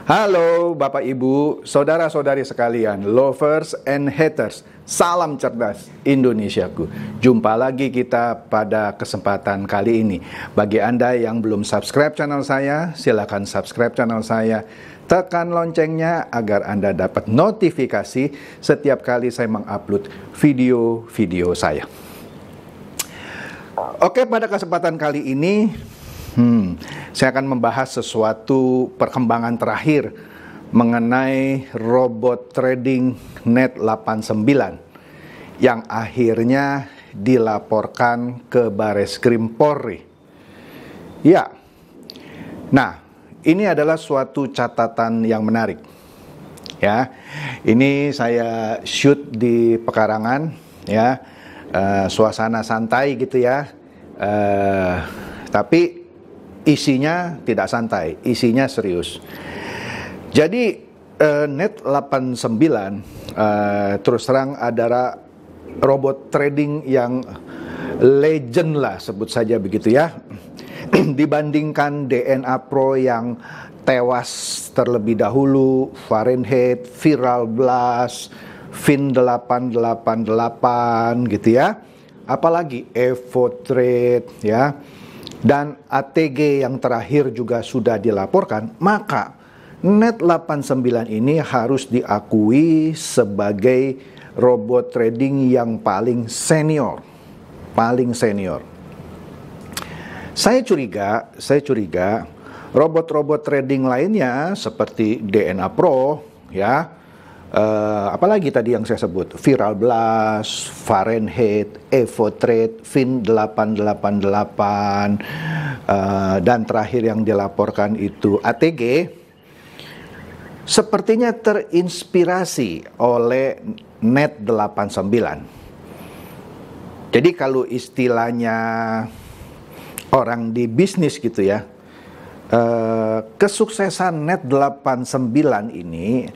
Halo Bapak Ibu, saudara-saudari sekalian, lovers and haters, salam cerdas Indonesiaku. Jumpa lagi kita pada kesempatan kali ini. Bagi Anda yang belum subscribe channel saya, silakan subscribe channel saya. Tekan loncengnya agar Anda dapat notifikasi setiap kali saya mengupload video-video saya. Oke, pada kesempatan kali ini saya akan membahas sesuatu perkembangan terakhir mengenai robot trading Net89 yang akhirnya dilaporkan ke Bareskrim Polri. Ya, nah ini adalah suatu catatan yang menarik. Ya, ini saya shoot di pekarangan, ya, suasana santai gitu ya, tapi isinya tidak santai, isinya serius. Jadi Net89 terus terang adalah robot trading yang legend lah, sebut saja begitu ya. Dibandingkan DNA Pro yang tewas terlebih dahulu, Fahrenheit, Viral Blast, Fin888 gitu ya. Apalagi Evo Trade ya. Dan ATG yang terakhir juga sudah dilaporkan, maka Net89 ini harus diakui sebagai robot trading yang paling senior. Paling senior. Saya curiga robot-robot trading lainnya seperti DNA Pro, ya, apalagi tadi yang saya sebut, Viral Blast, Fahrenheit, Evo Trade, Fin888, dan terakhir yang dilaporkan itu ATG, sepertinya terinspirasi oleh Net89. Jadi kalau istilahnya orang di bisnis gitu ya, kesuksesan Net89 ini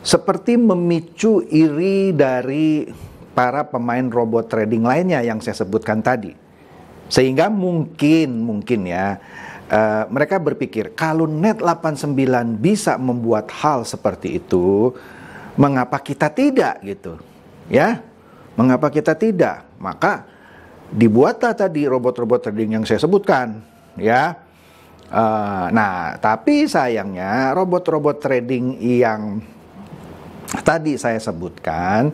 seperti memicu iri dari para pemain robot trading lainnya yang saya sebutkan tadi. Sehingga mungkin ya, mereka berpikir kalau Net89 bisa membuat hal seperti itu, mengapa kita tidak gitu? Ya, mengapa kita tidak? Maka dibuatlah tadi robot-robot trading yang saya sebutkan, ya. Nah, tapi sayangnya robot-robot trading yang tadi saya sebutkan,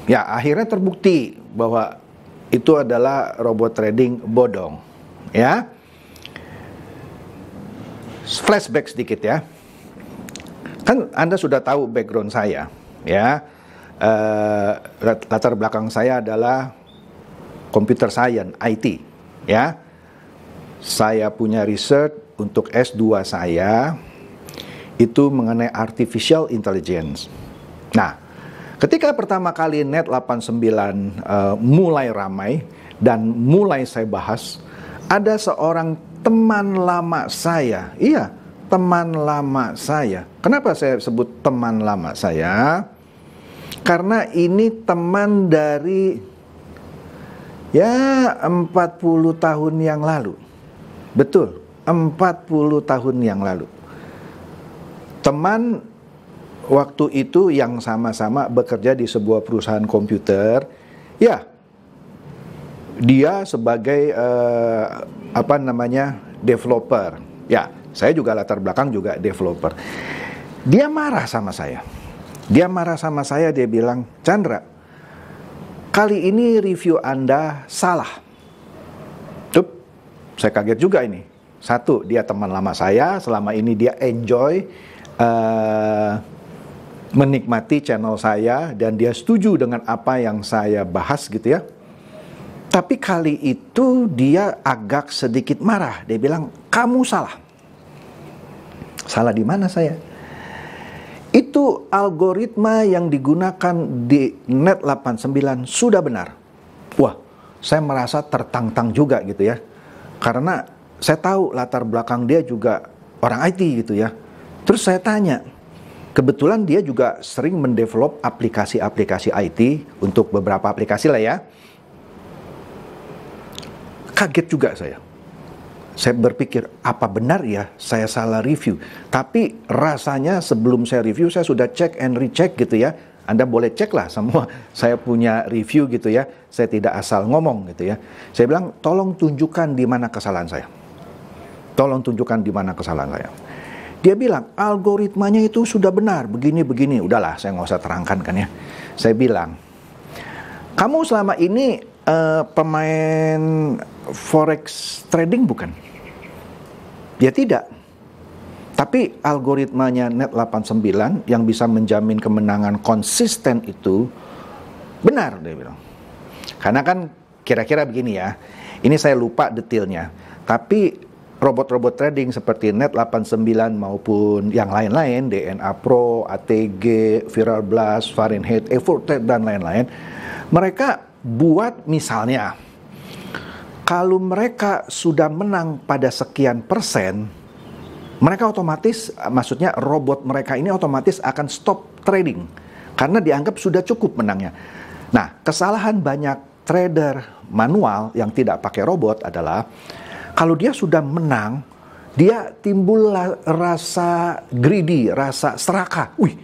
ya akhirnya terbukti bahwa itu adalah robot trading bodong, ya. Flashback sedikit ya, kan Anda sudah tahu background saya, ya. Latar belakang saya adalah computer science, IT, ya. Saya punya research untuk S2 saya itu mengenai artificial intelligence. Nah, ketika pertama kali Net89 mulai ramai dan mulai saya bahas, ada seorang teman lama saya. Iya, teman lama saya. Kenapa saya sebut teman lama saya? Karena ini teman dari ya 40 tahun yang lalu. Betul, 40 tahun yang lalu. Teman waktu itu yang sama-sama bekerja di sebuah perusahaan komputer, ya, dia sebagai developer. Ya, saya juga latar belakang juga developer. Dia marah sama saya. Dia bilang, "Chandra, kali ini review Anda salah." Saya kaget juga ini. Satu, dia teman lama saya, selama ini dia enjoy menikmati channel saya dan dia setuju dengan apa yang saya bahas gitu ya. Tapi kali itu dia agak sedikit marah. Dia bilang, "Kamu salah." Salah di mana saya? Itu algoritma yang digunakan di Net89 sudah benar. Wah, saya merasa tertantang juga gitu ya. Karena saya tahu latar belakang dia juga orang IT gitu ya. Terus saya tanya, kebetulan dia juga sering mendevelop aplikasi-aplikasi IT untuk beberapa aplikasi lah ya. Kaget juga saya. Saya berpikir, apa benar ya saya salah review? Tapi rasanya sebelum saya review, saya sudah cek and recheck gitu ya. Anda boleh cek lah semua, saya punya review gitu ya. Saya tidak asal ngomong gitu ya. Saya bilang, tolong tunjukkan di mana kesalahan saya. Tolong tunjukkan di mana kesalahan saya. Dia bilang, algoritmanya itu sudah benar, begini-begini. Udahlah, saya nggak usah terangkan kan ya. Saya bilang, kamu selama ini pemain forex trading bukan? Ya tidak. Tapi algoritmanya Net89 yang bisa menjamin kemenangan konsisten itu benar, dia bilang. Karena kan kira-kira begini ya. Ini saya lupa detailnya. Tapi robot-robot trading seperti Net89 maupun yang lain-lain, DNA Pro, ATG, Viral Blast, Fahrenheit, Evertrade dan lain-lain, mereka buat misalnya, kalau mereka sudah menang pada sekian persen, mereka otomatis, maksudnya robot mereka ini otomatis akan stop trading karena dianggap sudah cukup menangnya. Nah, kesalahan banyak trader manual yang tidak pakai robot adalah kalau dia sudah menang, dia timbul rasa greedy, rasa serakah. Wih,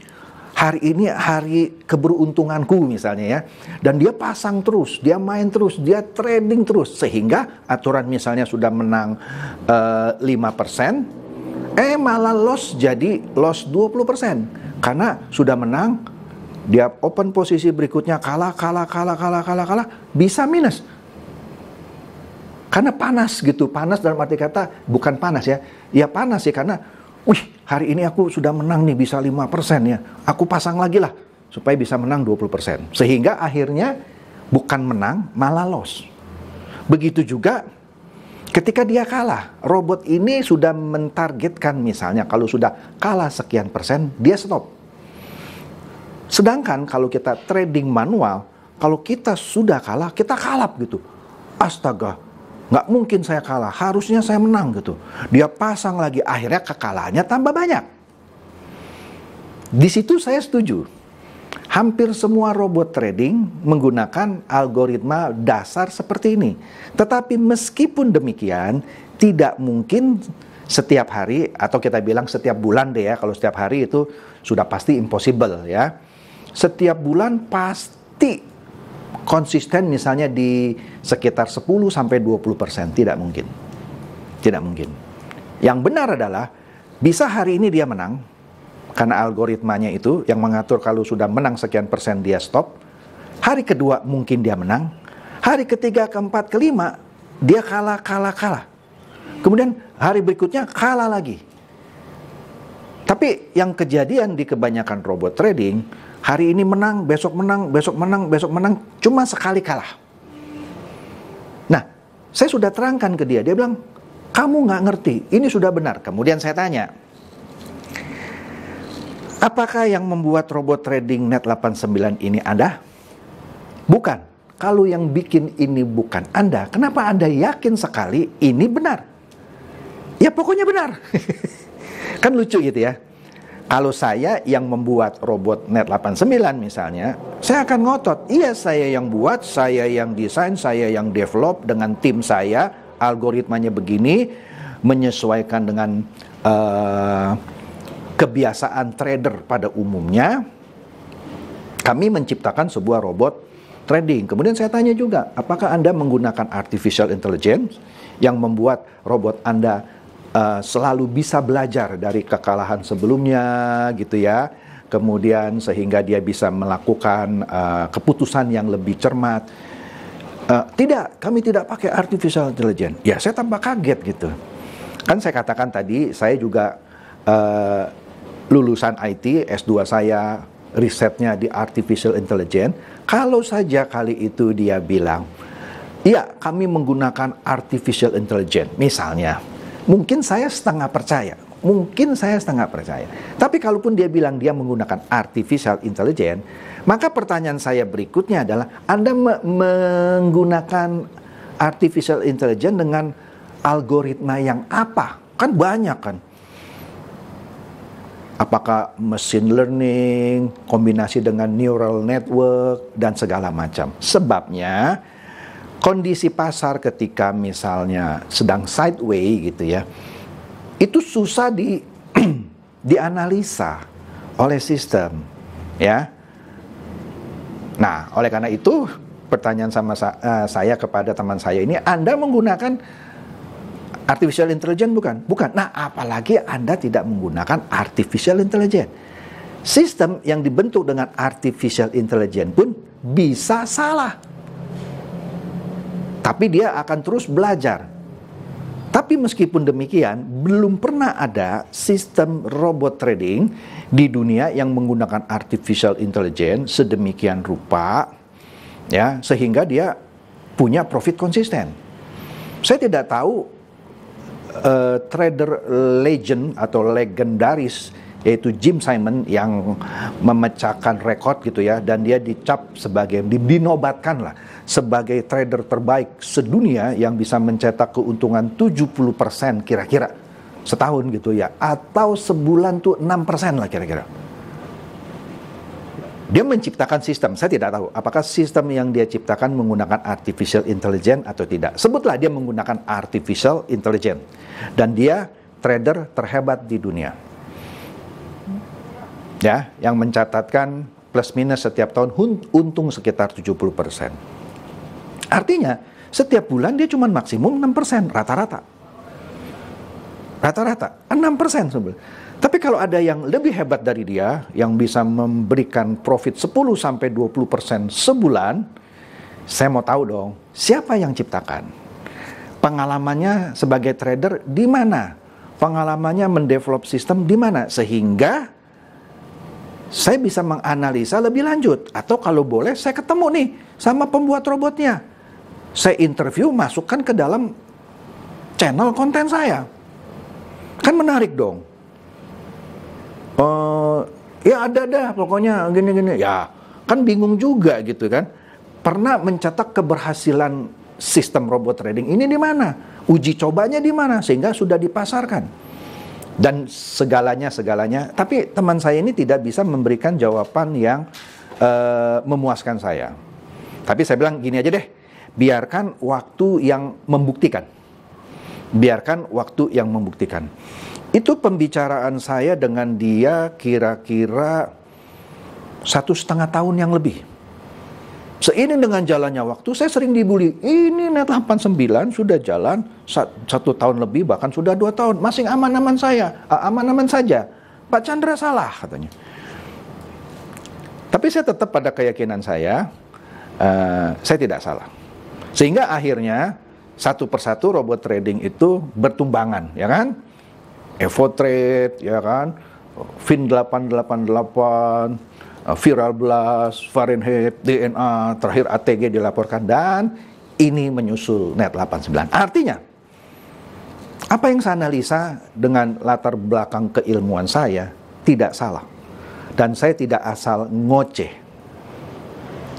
hari ini hari keberuntunganku misalnya ya. Dan dia pasang terus, dia main terus, dia trading terus. Sehingga aturan misalnya sudah menang 5%, malah loss jadi loss 20%. Karena sudah menang, dia open posisi berikutnya kalah, bisa minus. Karena panas gitu, panas dalam arti kata bukan panas ya. Ya panas sih karena wih, hari ini aku sudah menang nih bisa 5% ya. Aku pasang lagi lah supaya bisa menang 20%. Sehingga akhirnya bukan menang, malah loss. Begitu juga ketika dia kalah. Robot ini sudah mentargetkan misalnya kalau sudah kalah sekian persen, dia stop. Sedangkan kalau kita trading manual, kalau kita sudah kalah, kita kalap gitu. Astaga, nggak mungkin saya kalah, harusnya saya menang gitu. Dia pasang lagi, akhirnya kekalahannya tambah banyak. Di situ saya setuju. Hampir semua robot trading menggunakan algoritma dasar seperti ini. Tetapi meskipun demikian, tidak mungkin setiap hari, atau kita bilang setiap bulan deh ya, kalau setiap hari itu sudah pasti impossible ya. Setiap bulan pasti konsisten misalnya di sekitar 10-20%, tidak mungkin. Tidak mungkin. Yang benar adalah bisa hari ini dia menang karena algoritmanya itu yang mengatur kalau sudah menang sekian persen dia stop. Hari kedua mungkin dia menang. Hari ketiga, keempat, kelima dia kalah. Kemudian hari berikutnya kalah lagi. Tapi yang kejadian di kebanyakan robot trading, hari ini menang, besok menang, cuma sekali kalah. Nah, saya sudah terangkan ke dia. Dia bilang, kamu nggak ngerti, ini sudah benar. Kemudian saya tanya, apakah yang membuat robot trading Net89 ini Anda? Bukan. Kalau yang bikin ini bukan Anda, kenapa Anda yakin sekali ini benar? Ya pokoknya benar. Kan lucu gitu ya. Kalau saya yang membuat robot Net89 misalnya, saya akan ngotot. Iya, saya yang buat, saya yang desain, saya yang develop dengan tim saya, algoritmanya begini, menyesuaikan dengan kebiasaan trader pada umumnya. Kami menciptakan sebuah robot trading. Kemudian saya tanya juga, apakah Anda menggunakan artificial intelligence yang membuat robot Anda selalu bisa belajar dari kekalahan sebelumnya gitu ya, kemudian sehingga dia bisa melakukan keputusan yang lebih cermat. Tidak, kami tidak pakai artificial intelligence. Ya, saya tambah kaget gitu. Kan saya katakan tadi, saya juga lulusan IT, S2 saya risetnya di artificial intelligence. Kalau saja kali itu dia bilang, iya kami menggunakan artificial intelligence misalnya, mungkin saya setengah percaya. Tapi kalaupun dia bilang dia menggunakan artificial intelligence, maka pertanyaan saya berikutnya adalah, Anda menggunakan artificial intelligence dengan algoritma yang apa? Kan banyak kan. Apakah machine learning, kombinasi dengan neural network, dan segala macam. Sebabnya, kondisi pasar ketika misalnya sedang sideways gitu ya, itu susah dianalisa oleh sistem, ya. Nah, oleh karena itu pertanyaan saya kepada teman saya ini, Anda menggunakan artificial intelligence bukan? Bukan. Nah, apalagi Anda tidak menggunakan artificial intelligence. Sistem yang dibentuk dengan artificial intelligence pun bisa salah. Tapi dia akan terus belajar. Tapi meskipun demikian, belum pernah ada sistem robot trading di dunia yang menggunakan artificial intelligence sedemikian rupa, ya, sehingga dia punya profit konsisten. Saya tidak tahu trader legend atau legendaris yaitu Jim Simon yang memecahkan rekor gitu ya, dan dia dicap sebagai, dinobatkan lah sebagai trader terbaik sedunia yang bisa mencetak keuntungan 70% kira-kira setahun gitu ya, atau sebulan tuh 6% lah kira-kira. Dia menciptakan sistem, saya tidak tahu apakah sistem yang dia ciptakan menggunakan artificial intelligence atau tidak. Sebutlah dia menggunakan artificial intelligence, dan dia trader terhebat di dunia, ya, yang mencatatkan plus minus setiap tahun untung sekitar 70%. Artinya setiap bulan dia cuma maksimum 6% rata-rata. Rata-rata 6% sebenarnya. Tapi kalau ada yang lebih hebat dari dia, yang bisa memberikan profit 10-20% sebulan, saya mau tahu dong, siapa yang ciptakan? Pengalamannya sebagai trader di mana? Pengalamannya mendevelop sistem di mana? Sehingga saya bisa menganalisa lebih lanjut. Atau kalau boleh, saya ketemu nih sama pembuat robotnya. Saya interview, masukkan ke dalam channel konten saya. Kan menarik dong. Ya ada pokoknya gini-gini. Ya kan bingung juga gitu kan. Pernah mencetak keberhasilan sistem robot trading ini di mana? Uji cobanya di mana? Sehingga sudah dipasarkan. Dan segalanya. Tapi teman saya ini tidak bisa memberikan jawaban yang memuaskan saya. Tapi saya bilang gini aja deh, biarkan waktu yang membuktikan. Biarkan waktu yang membuktikan. Itu pembicaraan saya dengan dia kira-kira 1,5 tahun yang lebih. Seiring dengan jalannya waktu, saya sering dibully. Ini Net89 sudah jalan 1 tahun lebih, bahkan sudah 2 tahun. Masih aman-aman saja. Pak Chandra salah katanya. Tapi saya tetap pada keyakinan saya tidak salah. Sehingga akhirnya satu persatu robot trading itu bertumbangan, ya kan? Evotrade, ya kan? Fin888, Viral Blast, Fahrenheit, DNA, terakhir ATG dilaporkan, dan ini menyusul Net89. Artinya, apa yang saya analisa dengan latar belakang keilmuan saya tidak salah. Dan saya tidak asal ngoceh.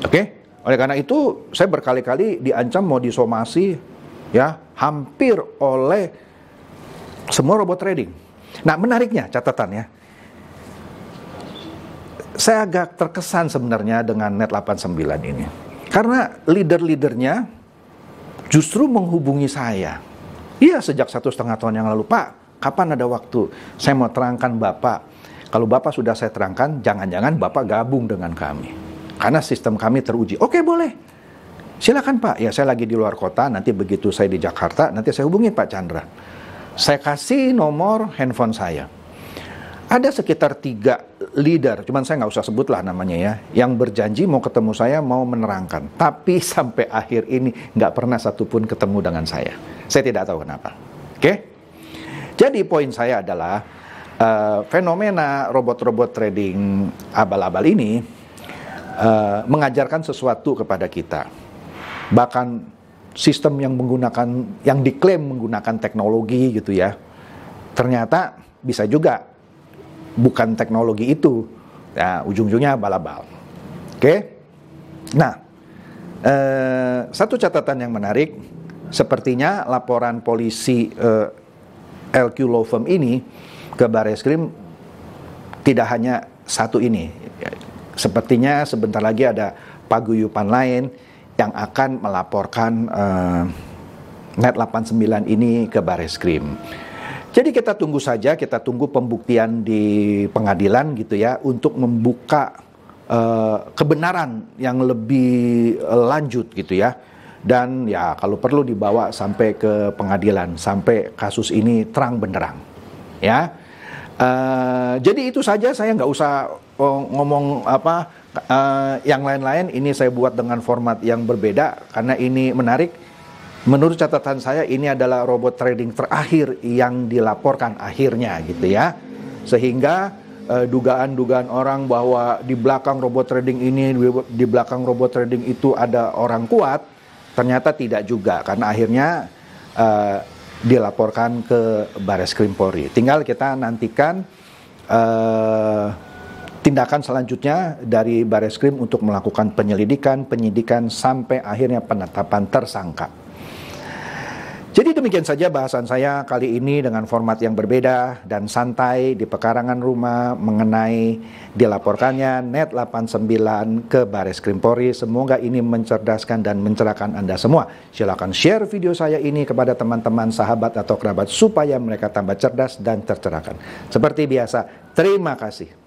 Oke? Oleh karena itu, saya berkali-kali diancam mau disomasi, ya, hampir oleh semua robot trading. Nah, menariknya catatannya, saya agak terkesan sebenarnya dengan Net89 ini. Karena leader-leadernya justru menghubungi saya. Iya, sejak 1,5 tahun yang lalu, Pak, kapan ada waktu? Saya mau terangkan Bapak. Kalau Bapak sudah saya terangkan, jangan-jangan Bapak gabung dengan kami. Karena sistem kami teruji. Oke, boleh. Silakan Pak. Ya, saya lagi di luar kota, nanti begitu saya di Jakarta, nanti saya hubungi Pak Chandra. Saya kasih nomor handphone saya. Ada sekitar 3 leader, cuman saya nggak usah sebut lah namanya ya, yang berjanji mau ketemu saya, mau menerangkan. Tapi sampai akhir ini nggak pernah satupun ketemu dengan saya. Saya tidak tahu kenapa. Oke? Jadi poin saya adalah fenomena robot-robot trading abal-abal ini mengajarkan sesuatu kepada kita. Bahkan sistem yang diklaim menggunakan teknologi gitu ya, ternyata bisa juga bukan teknologi itu. Nah, ujung-ujungnya abal-abal. Oke? Nah, satu catatan yang menarik, sepertinya laporan polisi LQ Law Firm ini ke Barreskrim tidak hanya satu ini. Sepertinya sebentar lagi ada paguyupan lain yang akan melaporkan Net 89 ini ke Bareskrim. Jadi kita tunggu saja, kita tunggu pembuktian di pengadilan gitu ya, untuk membuka kebenaran yang lebih lanjut gitu ya. Dan ya kalau perlu dibawa sampai ke pengadilan, sampai kasus ini terang benderang ya. Jadi itu saja, saya nggak usah ngomong apa yang lain-lain. Ini saya buat dengan format yang berbeda karena ini menarik. Menurut catatan saya ini adalah robot trading terakhir yang dilaporkan akhirnya gitu ya. Sehingga dugaan-dugaan orang bahwa di belakang robot trading ini, di belakang robot trading itu ada orang kuat, ternyata tidak juga, karena akhirnya dilaporkan ke Bareskrim Polri. Tinggal kita nantikan tindakan selanjutnya dari Bareskrim untuk melakukan penyelidikan, penyidikan sampai akhirnya penetapan tersangka. Jadi demikian saja bahasan saya kali ini dengan format yang berbeda dan santai di pekarangan rumah mengenai dilaporkannya Net 89 ke Bareskrim Polri. Semoga ini mencerdaskan dan mencerahkan Anda semua. Silakan share video saya ini kepada teman-teman, sahabat atau kerabat supaya mereka tambah cerdas dan tercerahkan. Seperti biasa, terima kasih.